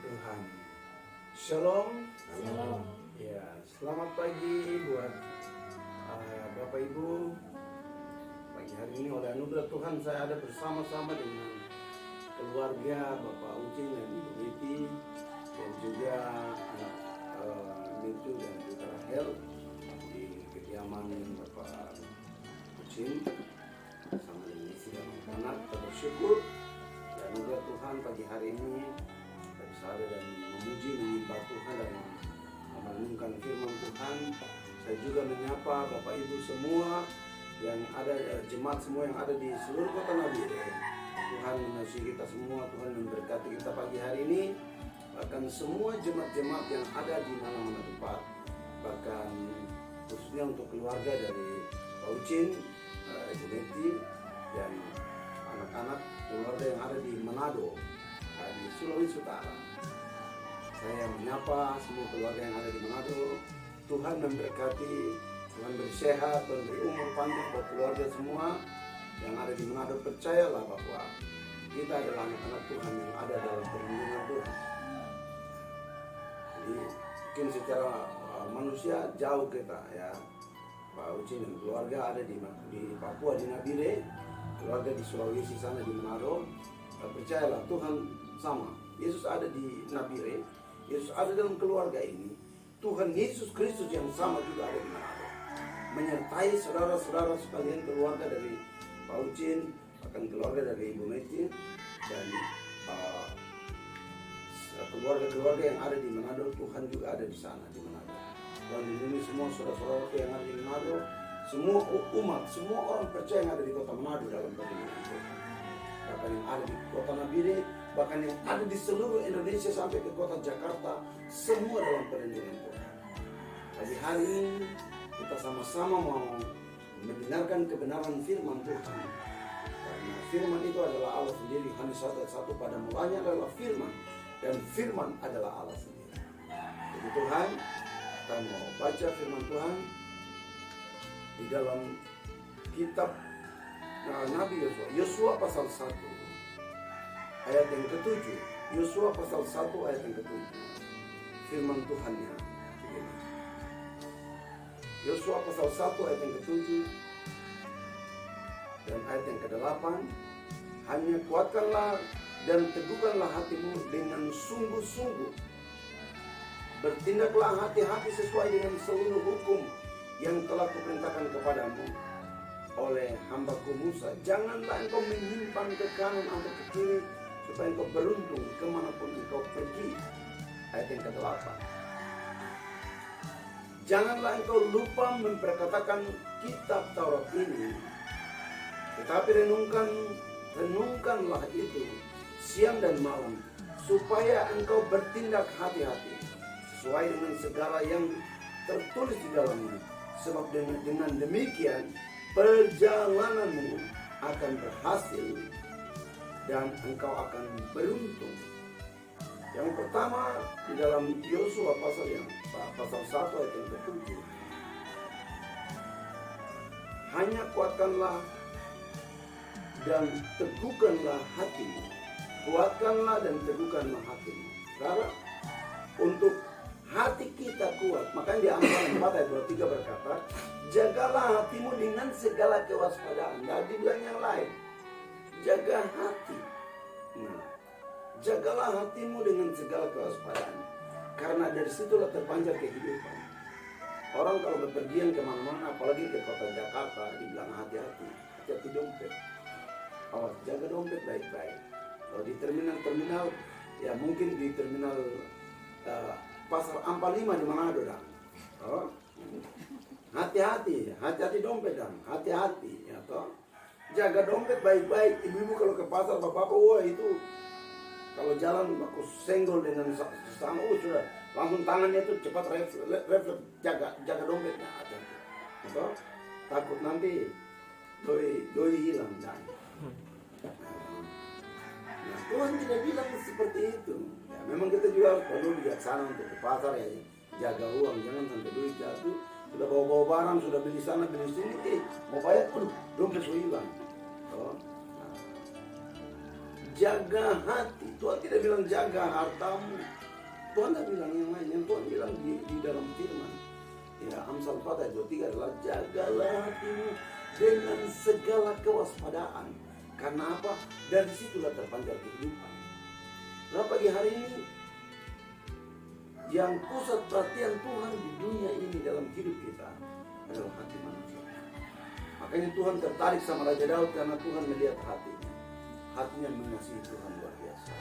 Tuhan. Shalom. Shalom. Ya, selamat pagi buat Bapak Ibu. Pagi hari ini oleh anugerah Tuhan saya ada bersama-sama dengan keluarga Bapak Ucin dan Ibu Betty dan juga anak Mitu dan juga Rahel di kediaman Bapak Ucin bersama dengan istri dan anak. Kita bersyukur dan anugerah Tuhan pagi hari ini kita bisa ada dan memuji menyembah Tuhan dan merenungkan firman Tuhan. Saya juga menyapa Bapak Ibu semua yang ada, jemaat semua yang ada di seluruh kota Nabire. Tuhan mengasihi kita semua, Tuhan memberkati kita pagi hari ini. Bahkan semua jemaat-jemaat yang ada di mana-mana tempat, bahkan khususnya untuk keluarga dari Pak Ucin, Ibu Betty dan anak-anak keluarga yang ada di Manado, di Sulawesi Utara. Saya menyapa semua keluarga yang ada di Manado. Tuhan memberkati, Tuhan beri sehat, Tuhan beri umur panjang buat keluarga semua yang ada di Manado. Percayalah bahwa kita adalah anak-anak Tuhan yang ada dalam perlindungan Tuhan. Jadi mungkin secara manusia jauh kita ya. Pak Ucin dan keluarga ada di Papua, di Nabire, keluarga di Sulawesi sana di Manado. Percayalah Tuhan sama. Yesus ada di Nabire, Yesus ada dalam keluarga ini. Tuhan Yesus Kristus yang sama juga ada di Manado, menyertai saudara-saudara sekalian, keluarga dari Pak Ucin, bahkan keluarga dari Ibu Betty dan keluarga-keluarga yang ada di Manado. Tuhan juga ada di sana di Manado. Tuhan lindungi semua saudara-saudara yang ada di Manado, semua umat, semua orang percaya yang ada di kota Manado dalam perlindungan Tuhan. Bahkan yang ada di kota Nabire, bahkan yang ada di seluruh Indonesia sampai ke kota Jakarta, semua dalam perlindungan Tuhan. Pagi hari ini kita sama-sama mau mendengarkan kebenaran firman Tuhan. Karena firman itu adalah Allah sendiri. Yohanes 1:1, pada mulanya adalah firman, dan firman adalah Allah sendiri. Jadi Tuhan, kita mau baca firman Tuhan di dalam kitab Nabi Yosua. Yosua pasal 1 ayat yang ke-7. Yosua pasal 1 ayat yang ke-7. Firman Tuhannya begini. Yosua pasal 1 ayat yang ke-7 dan ayat yang ke-8. Hanya kuatkanlah dan teguhkanlah hatimu dengan sungguh-sungguh. Bertindaklah hati-hati sesuai dengan seluruh hukum yang telah kuperintahkan kepadamu oleh hambaku Musa. Janganlah engkau menyimpang ke kanan atau ke kiri, supaya engkau beruntung kemanapun engkau pergi. Ayat yang ke-8. Janganlah engkau lupa memperkatakan kitab Taurat ini, tetapi renungkanlah itu siang dan malam, supaya engkau bertindak hati-hati sesuai dengan segala yang tertulis di dalamnya. Sebab dengan demikian perjalananmu akan berhasil dan engkau akan beruntung. Yang pertama di dalam Yosua pasal 1 ayat yang ke-7. Hanya kuatkanlah dan teguhkanlah hatimu. Kuatkanlah dan teguhkanlah hatimu. Karena untuk hati kita kuat, makanya di Amsal 4 ayat 23 berkata, jagalah hatimu dengan segala kewaspadaan. Nah, dibilang yang lain, jaga hati. Nah, jagalah hatimu dengan segala kewaspadaan, karena dari situlah terpancar kehidupan. Orang kalau berpergian kemana-mana, apalagi ke kota Jakarta, dibilang hati-hati, hati-hati dompet. Awas, jaga dompet baik-baik. Kalau di terminal-terminal, ya mungkin di terminal Pasar Ampal 5 di Manado dan hati-hati dompet dan hati-hati ya toh. Jaga dompet baik-baik. Ibu-ibu kalau ke pasar, bapak-bapak, wah itu kalau jalan aku senggol dengan sama, sudah langsung tangannya tuh cepat refleks jaga dompetnya. Atau takut nanti doi hilang dan. Nah, Tuhan tidak bilang seperti itu. Ya, memang kita juga harus perlu bijaksana untuk ke pasar ya, jaga uang, jangan sampai duit jatuh. Sudah bawa-bawa barang, sudah beli sana beli sini, mau bayar, dompet sudah hilang. jaga hati. Tuhan tidak bilang jaga hartamu. Tuhan tidak bilang yang lain. Yang Tuhan bilang di dalam firman. Ya, Amsal 4 ayat 23 adalah jagalah hatimu dengan segala kewaspadaan. Karena apa? Dari situlah terpancar kehidupan. Nah, pagi hari ini yang pusat perhatian Tuhan di dunia ini dalam hidup kita adalah hati manusia. Makanya Tuhan tertarik sama Raja Daud karena Tuhan melihat hatinya. Hatinya mengasihi Tuhan luar biasa.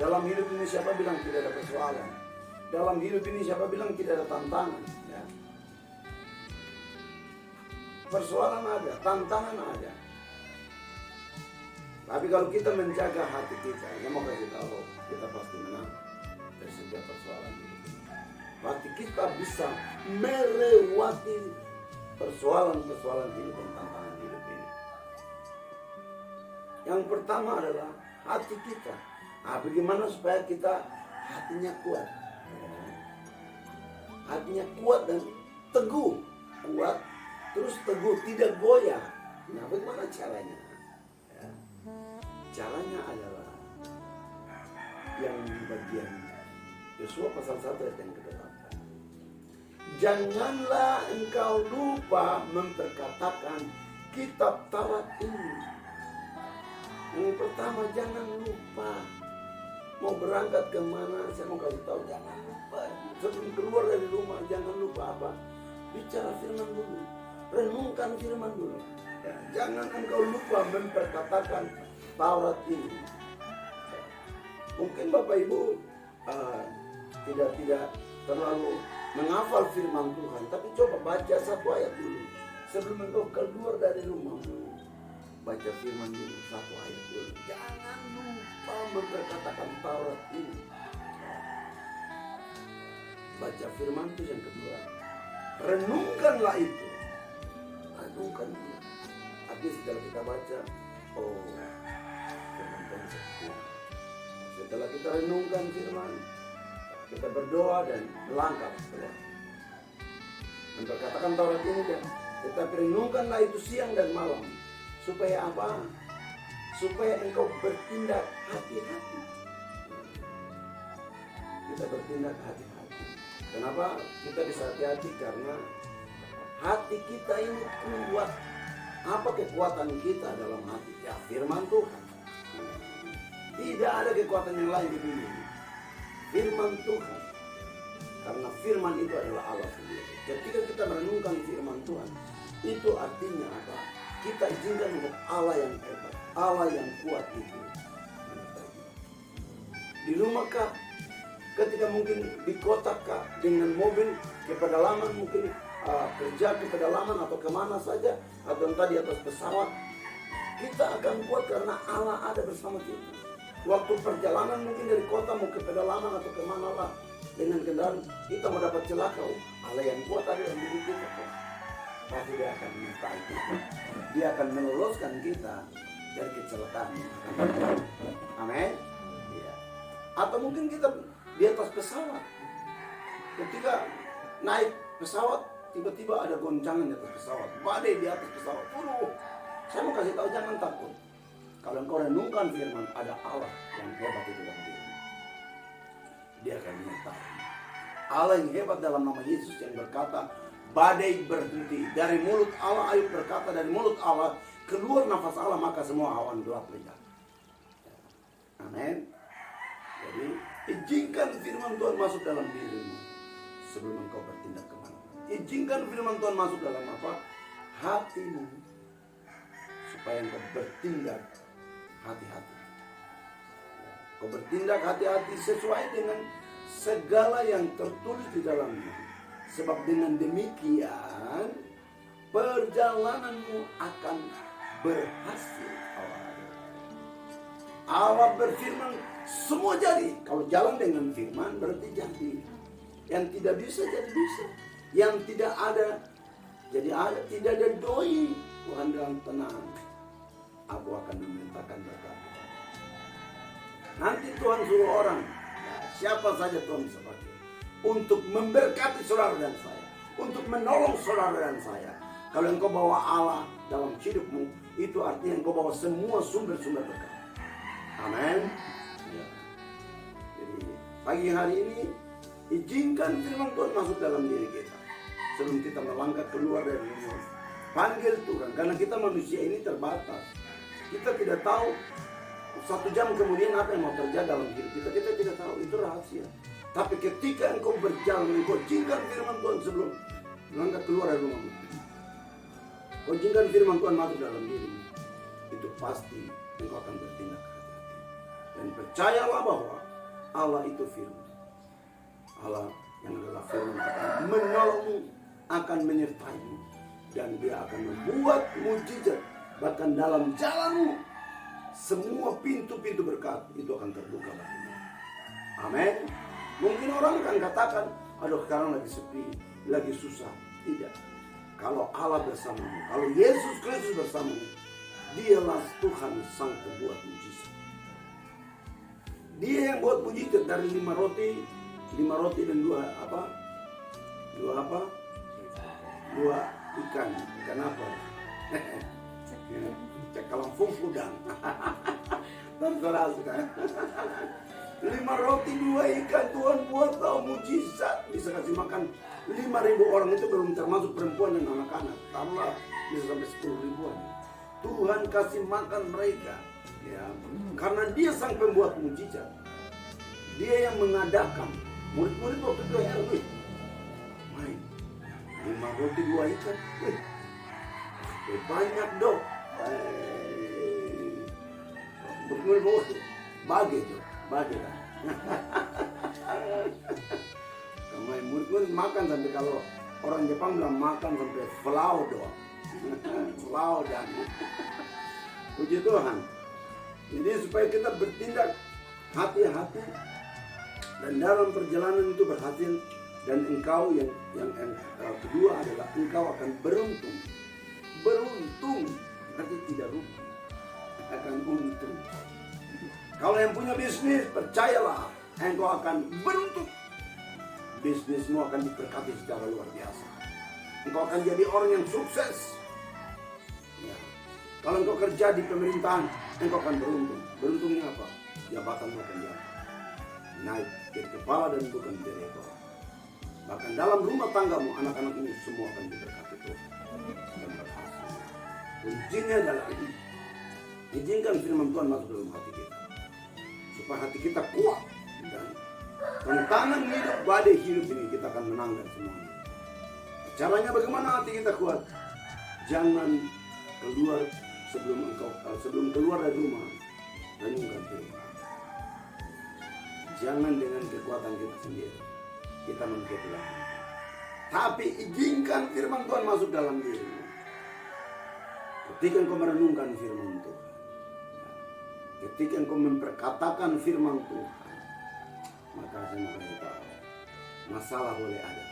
Dalam hidup ini siapa bilang tidak ada persoalan? Dalam hidup ini siapa bilang tidak ada tantangan? Ya. Persoalan ada, tantangan ada. Tapi kalau kita menjaga hati kita, saya mau kasih tahu, kita pasti menang dari setiap persoalan hidup ini. Pasti kita bisa melewati persoalan-persoalan hidup dan tantangan hidup ini. Yang pertama adalah hati kita. Nah, bagaimana supaya kita hatinya kuat? Hatinya kuat dan teguh. Kuat, terus teguh, tidak goyah. Nah, bagaimana caranya? Ya. Caranya adalah yang di bagian Yosua pasal 1 ayat yang ke-8. Janganlah engkau lupa memperkatakan kitab Taurat ini. Yang pertama, jangan lupa. Mau berangkat kemana, saya mau kasih tahu, jangan lupa. Sebelum keluar dari rumah, jangan lupa apa? Bicara firman dulu. Renungkan firman dulu. Ya, jangan engkau lupa memperkatakan Taurat ini. Mungkin Bapak Ibu tidak terlalu menghafal firman Tuhan, tapi coba baca satu ayat dulu sebelum engkau keluar dari rumahmu. Baca firman dulu satu ayat dulu. Jangan lupa memperkatakan Taurat ini. Baca firman itu yang kedua. Renungkanlah itu. Renungkan itu. Artinya setelah kita baca, oh, firman Tuhan seperti ini. Setelah kita renungkan firman, kita berdoa dan melangkah keluar. Memperkatakan Taurat ini dan tetapi renungkanlah itu siang dan malam. Supaya apa? Supaya engkau bertindak hati-hati. Kita bertindak hati-hati. Kenapa kita bisa hati-hati? Karena hati kita ini kuat. Apa kekuatan kita dalam hati? Ya, firman Tuhan. Tidak ada kekuatan yang lain di dunia ini. Firman Tuhan. Karena firman itu adalah Allah sendiri. Ketika kita merenungkan firman Tuhan, itu artinya apa? Kita izinkan untuk Allah yang hebat, Allah yang kuat itu. Di rumah kah? Ketika mungkin di kota kah? Dengan mobil ke pedalaman mungkin kerja ke pedalaman atau kemana saja, atau entah di atas pesawat, kita akan kuat karena Allah ada bersama kita. Waktu perjalanan mungkin dari kota mau ke pedalaman atau kemana lah, dengan kendaraan kita mau dapat celaka, Allah yang kuat ada dalam diri kita. Pasti dia akan menyertai kita. Dia akan meloloskan kita dari kecelakaan. Amin. Ya. Atau mungkin kita di atas pesawat. Ketika naik pesawat, tiba-tiba ada goncangan di atas pesawat, badai di atas pesawat. Saya mau kasih tahu, jangan takut. Kalau engkau renungkan firman, ada Allah yang hebat itu dalam diri. Dia akan menyertai. Allah yang hebat dalam nama Yesus yang berkata, badai berhenti. Dari mulut Allah, Ayub berkata, dari mulut Allah keluar nafas Allah, maka semua awan gelap lenyap. Amin. Jadi izinkan firman Tuhan masuk dalam dirimu sebelum engkau bertindak kemana-mana. Izinkan firman Tuhan masuk dalam apa? Hatimu, supaya engkau bertindak hati-hati. Kau bertindak hati-hati sesuai dengan segala yang tertulis di dalamnya. Sebab dengan demikian perjalananmu akan berhasil. Allah berfirman, semua jadi. Kalau jalan dengan firman berarti jadi. Yang tidak bisa jadi bisa. Yang tidak ada jadi ada. Tidak ada doi. Tuhan bilang tenang, aku akan memerintahkan berkat. Nanti Tuhan suruh orang, siapa saja Tuhan bisa pakai untuk memberkati saudara dan saya, untuk menolong saudara dan saya. Kalau engkau bawa Allah dalam hidupmu, itu artinya engkau bawa semua sumber-sumber berkat. Amin. Ya. Jadi pagi hari ini izinkan firman Tuhan masuk dalam diri kita sebelum kita melangkah keluar dari rumah. Panggil Tuhan, karena kita manusia ini terbatas. Kita tidak tahu 1 jam kemudian apa yang mau terjadi dalam hidup kita. Kita tidak tahu, itu rahasia. Tapi ketika engkau berjalan, engkau izinkan firman Tuhan sebelum melangkah keluar dari rumahmu, kau izinkan firman Tuhan masuk dalam dirimu, itu pasti engkau akan bertindak hati-hati. Dan percayalah bahwa Allah itu firman. Allah yang adalah firman akan menolongmu, akan menyertaimu, dan dia akan membuat mujizat. Bahkan dalam jalanmu, semua pintu-pintu berkat itu akan terbuka bagimu. Amin. Mungkin orang akan katakan, aduh sekarang lagi sepi, lagi susah. Tidak. Kalau Allah bersamamu, kalau Yesus Kristus bersamamu, dialah Tuhan sang pembuat mujizat. Dia yang buat mujizat dari 5 roti dan 2 apa? 2 ikan. Ikan apa? Cekalang fungfudang. Terserah kan? 5 roti 2 ikan Tuhan buat tahu mujizat. Bisa kasih makan 5.000 orang, itu belum termasuk perempuan dan anak-anak. Tambah bisa sampai 10 ribuan. Tuhan kasih makan mereka. Ya, karena dia sang pembuat mujizat. Dia yang mengadakan. Murid-murid waktu itu heran, main 5 roti 2 ikan. Banyak dong. Murid-murid bagi kan. Kemarin murid-murid makan sampai, kalau orang Jepang bilang makan sampai flau doang. Flau dan puji Tuhan. Jadi supaya kita bertindak hati-hati dan dalam perjalanan itu berhasil, dan engkau yang kedua adalah engkau akan beruntung. Beruntung berarti tidak rugi, akan untung. Kalau yang punya bisnis, percayalah engkau akan beruntung. Bisnismu akan diberkati secara luar biasa. Engkau akan jadi orang yang sukses. Ya. Kalau engkau kerja di pemerintahan, engkau akan beruntung. Beruntungnya apa? Jabatanmu akan jatuh, naik dari kepala dan bukan dari ekor. Bahkan dalam rumah tanggamu, anak-anakmu semua akan diberkati Tuhan dan berhasil. Kuncinya adalah ini. Izinkan firman Tuhan masuk dalam hati kita, supaya hati kita kuat, dan tantangan hidup, badai hidup ini kita akan menangkan semuanya. Caranya bagaimana hati kita kuat? Jangan keluar sebelum keluar dari rumah, renungkan firman. Jangan dengan kekuatan kita sendiri, kita manusia Tuhan. Tapi izinkan firman Tuhan masuk dalam dirimu. Ketika engkau merenungkan firman Tuhan, ketika engkau memperkatakan firman Tuhan, maka saya mau kasih tahu, masalah boleh ada,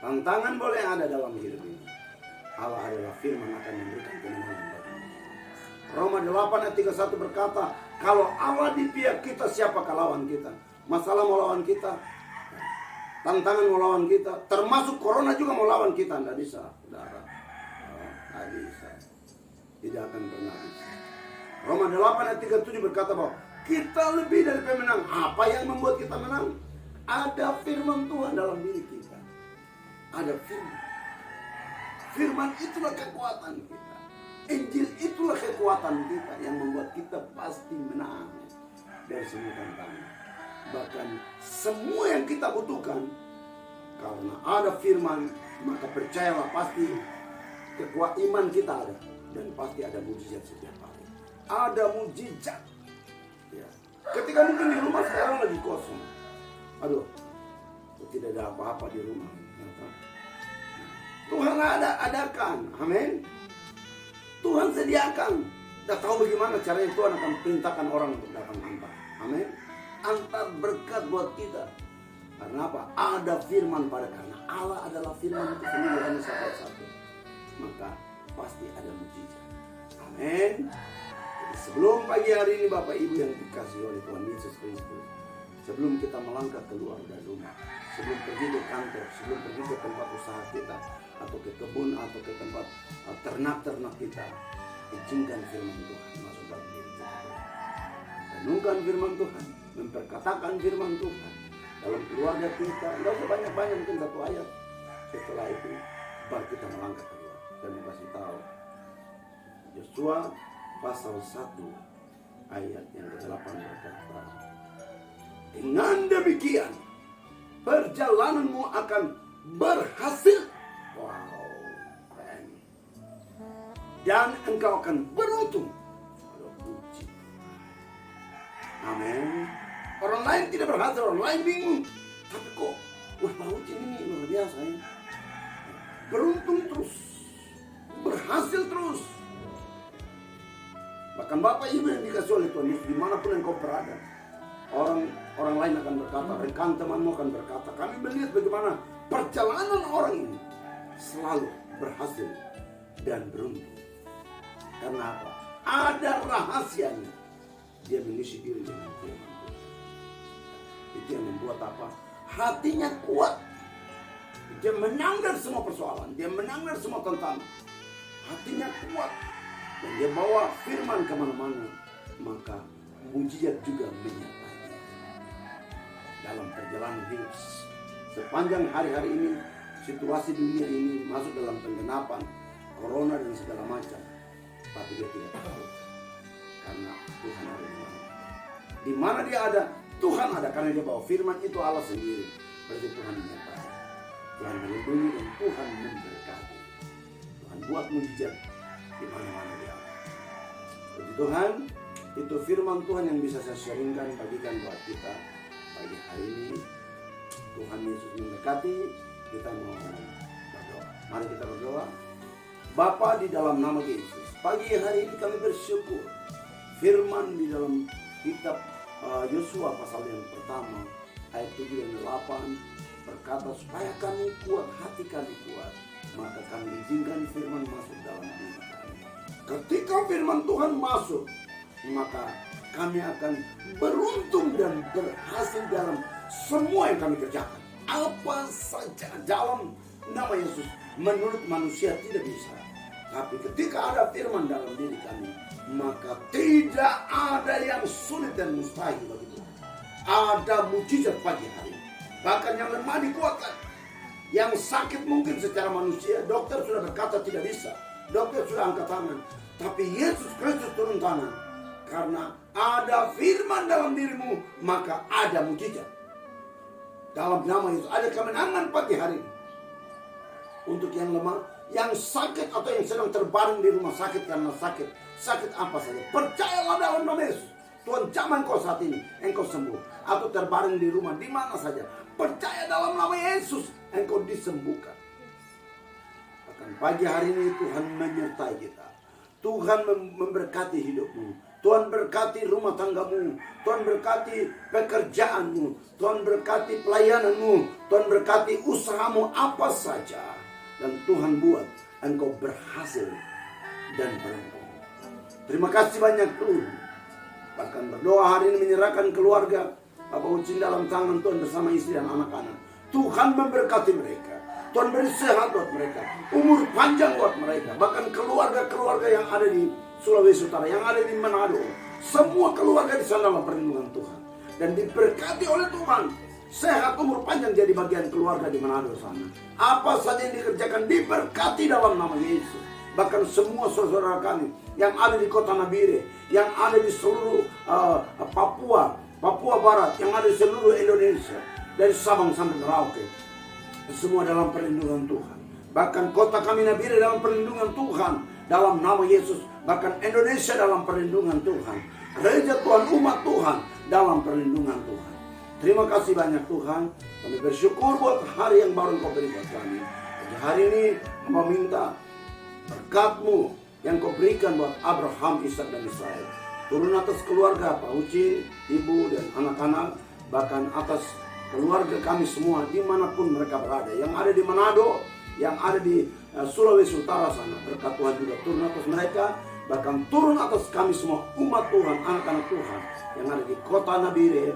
tantangan boleh ada dalam hidup ini. Allah adalah firman akan memberikan kemenangan bagimu. Roma 8 ayat 31 berkata, kalau Allah di pihak kita, siapakah lawan kita? Masalah mau lawan kita, tantangan mau lawan kita, termasuk corona juga mau lawan kita. Tidak bisa, saudara. Tidak bisa. Tidak akan pernah bisa. Roma 8 ayat 37 berkata bahwa kita lebih dari pemenang. Apa yang membuat kita menang? Ada firman Tuhan dalam diri kita. Ada firman. Firman itulah kekuatan kita. Injil itulah kekuatan kita yang membuat kita pasti menang dari semua tantangan. Bahkan semua yang kita butuhkan, karena ada firman, maka percayalah pasti kekuatan iman kita ada, dan pasti ada mujizat setiap hari. Ada mujizat. Ya. Ketika mungkin di rumah sekarang lagi kosong, aduh, tidak ada apa-apa di rumah. Tuhan adakan, amin. Tuhan sediakan. Tidak tahu bagaimana caranya, Tuhan akan perintahkan orang untuk datang antar, amin. Antar berkat buat kita. Karena apa? Ada firman karena Allah adalah firman itu sendiri, hanya satu-satu. Maka pasti ada mujizat. Amin. Jadi sebelum pagi hari ini Bapak Ibu yang dikasihi oleh Tuhan Yesus Kristus, sebelum kita melangkah keluar dari rumah, sebelum pergi ke kantor, sebelum pergi ke tempat usaha kita, atau ke kebun, atau ke tempat ternak-ternak kita, izinkan firman Tuhan masuk dalam diri kita. renungkan firman Tuhan, memperkatakan firman Tuhan dalam keluarga kita. Nggak usah banyak-banyak, mungkin 1 ayat. Setelah itu baru kita melangkah keluar. Dan mau kasih tahu, Yosua pasal 1 ayat yang ke-8 berkata, dengan demikian perjalananmu akan berhasil. Wow, keren. Dan engkau akan beruntung. Amin. Orang lain tidak berhasil, orang lain bingung. Tapi kok, wah Pak Uci ini luar biasa ya. Beruntung terus, berhasil terus. Bahkan Bapak Ibu yang dikasih oleh Tuhan Yesus, dimanapun engkau berada, orang lain akan berkata, rekan temanmu akan berkata, kami melihat bagaimana perjalanan orang ini selalu berhasil dan beruntung. Karena apa? Ada rahasianya. Dia mengisi diri dengan firman Tuhan. Itu yang membuat apa? Hatinya kuat. Dia menang dari semua persoalan. Dia menang dari semua tantangan. Hatinya kuat. Dan dia bawa firman kemana-mana. Maka mujizat juga menyertai dalam perjalanan hidup. Sepanjang hari-hari ini, situasi dunia ini masuk dalam penggenapan corona dan segala macam. Tapi dia tidak tahu. Karena Tuhan ada di mana. Di mana dia ada, Tuhan ada. Karena dia bawa firman itu Allah sendiri. Berarti Tuhan menyertai. Tuhan melindungi dan Tuhan memberkati. Tuhan buat mujizat di mana-mana dia ada. Puji Tuhan, itu firman Tuhan yang bisa saya sharingkan, bagikan buat kita pagi hari ini. Tuhan Yesus memberkati. Kita mau berdoa. Mari kita berdoa. Bapa, di dalam nama Yesus, pagi hari ini kami bersyukur. Firman di dalam kitab Yosua pasal yang pertama ayat 7 dan 8 berkata, supaya kami kuat, hati kami kuat, maka kami izinkan firman masuk dalam diri kami. Ketika firman Tuhan masuk, maka kami akan beruntung dan berhasil dalam semua yang kami kerjakan. Apa saja dalam nama Yesus, menurut manusia tidak bisa. Tapi ketika ada firman dalam diri kami, maka tidak ada yang sulit dan mustahil bagi Tuhan. Ada mujizat pagi hari. Bahkan yang lemah dikuatkan. Yang sakit mungkin secara manusia, dokter sudah berkata tidak bisa. Dokter sudah angkat tangan. Tapi Yesus Kristus turun tangan. Karena ada firman dalam dirimu, maka ada mujizat. Dalam nama Yesus ada kemenangan pagi hari ini. Untuk yang lemah, yang sakit atau yang sedang terbaring di rumah sakit karena sakit. Sakit apa saja, percayalah dalam nama Yesus. Tuhan jamah engkau saat ini, engkau sembuh. Atau terbaring di rumah, di mana saja. Percaya dalam nama Yesus, engkau disembuhkan. Bahkan pagi hari ini Tuhan menyertai kita. Tuhan memberkati hidupmu. Tuhan berkati rumah tanggamu. Tuhan berkati pekerjaanmu. Tuhan berkati pelayananmu. Tuhan berkati usahamu apa saja. Dan Tuhan buat engkau berhasil dan beruntung. Terima kasih banyak Tuhan. Bahkan berdoa hari ini menyerahkan keluarga Bapak Ucin dalam tangan Tuhan bersama istri dan anak-anak. Tuhan memberkati mereka. Tuhan beri sehat buat mereka. Umur panjang buat mereka. Bahkan keluarga-keluarga yang ada di Sulawesi Utara, yang ada di Manado. Semua keluarga di sana dalam perlindungan Tuhan. Dan diberkati oleh Tuhan. Sehat, umur panjang jadi bagian keluarga di Manado sana. Apa saja yang dikerjakan diberkati dalam nama Yesus. Bahkan semua saudara kami yang ada di kota Nabire, yang ada di seluruh Papua Barat, yang ada di seluruh Indonesia, dari Sabang sampai Merauke, semua dalam perlindungan Tuhan. Bahkan kota kami Nabire dalam perlindungan Tuhan, dalam nama Yesus. Bahkan Indonesia dalam perlindungan Tuhan. Gereja Tuhan, umat Tuhan dalam perlindungan Tuhan. Terima kasih banyak Tuhan. Kami bersyukur buat hari yang baru Engkau beri buat kami. Jadi hari ini meminta berkat-Mu yang Kau berikan buat Abraham, Ishak dan Israel. Turun atas keluarga Pak Uci, ibu dan anak-anak. Bahkan atas keluarga kami semua dimanapun mereka berada. Yang ada di Manado, yang ada di Sulawesi Utara sana. Berkat Tuhan juga turun atas mereka. Bahkan turun atas kami semua umat Tuhan, anak-anak Tuhan. Yang ada di kota Nabire.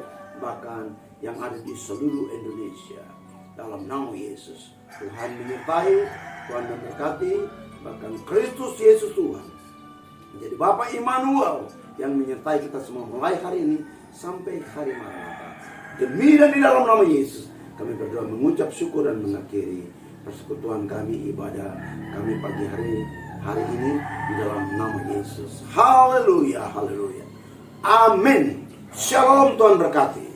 Bahkan yang ada di seluruh Indonesia. Dalam nama Yesus. Tuhan menyertai, Tuhan memberkati. Bahkan Kristus Yesus Tuhan menjadi Bapa Immanuel yang menyertai kita semua mulai hari ini sampai hari Maranatha. Demi dan di dalam nama Yesus kami berdoa, mengucap syukur dan mengakhiri persekutuan kami, ibadah kami pagi hari ini di dalam nama Yesus. Haleluya, haleluya. Amin. Shalom, Tuhan berkati.